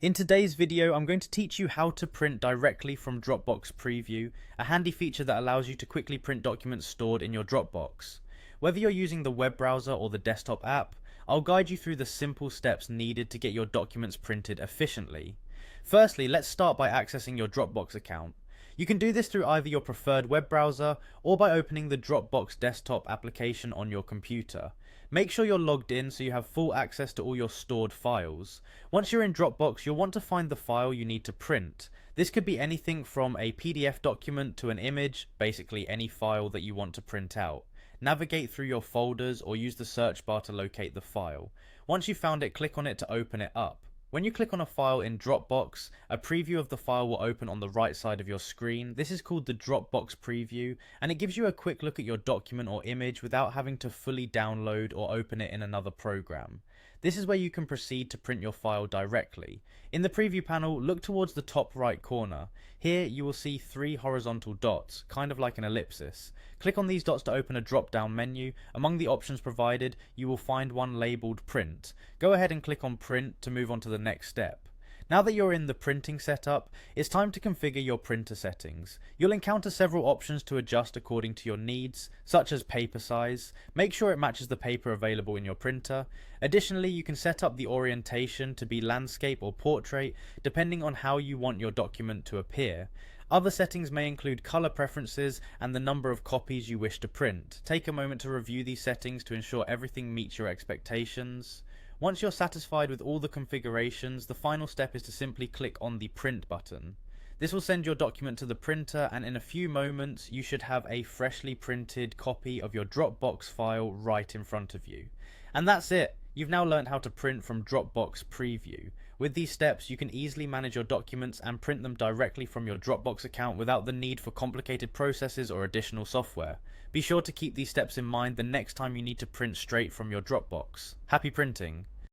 In today's video, I'm going to teach you how to print directly from Dropbox Preview, a handy feature that allows you to quickly print documents stored in your Dropbox. Whether you're using the web browser or the desktop app, I'll guide you through the simple steps needed to get your documents printed efficiently. Firstly, let's start by accessing your Dropbox account. You can do this through either your preferred web browser or by opening the Dropbox desktop application on your computer. Make sure you're logged in so you have full access to all your stored files. Once you're in Dropbox, you'll want to find the file you need to print. This could be anything from a PDF document to an image, basically any file that you want to print out. Navigate through your folders or use the search bar to locate the file. Once you've found it, click on it to open it up. When you click on a file in Dropbox, a preview of the file will open on the right side of your screen. This is called the Dropbox Preview, and it gives you a quick look at your document or image without having to fully download or open it in another program. This is where you can proceed to print your file directly. In the preview panel, look towards the top right corner. Here you will see three horizontal dots, kind of like an ellipsis. Click on these dots to open a drop-down menu. Among the options provided, you will find one labelled Print. Go ahead and click on Print to move on to the next step. Now that you're in the printing setup, it's time to configure your printer settings. You'll encounter several options to adjust according to your needs, such as paper size. Make sure it matches the paper available in your printer. Additionally, you can set up the orientation to be landscape or portrait, depending on how you want your document to appear. Other settings may include color preferences and the number of copies you wish to print. Take a moment to review these settings to ensure everything meets your expectations. Once you're satisfied with all the configurations, the final step is to simply click on the print button. This will send your document to the printer, and in a few moments you should have a freshly printed copy of your Dropbox file right in front of you. And that's it! You've now learned how to print from Dropbox Preview. With these steps, you can easily manage your documents and print them directly from your Dropbox account without the need for complicated processes or additional software. Be sure to keep these steps in mind the next time you need to print straight from your Dropbox. Happy printing!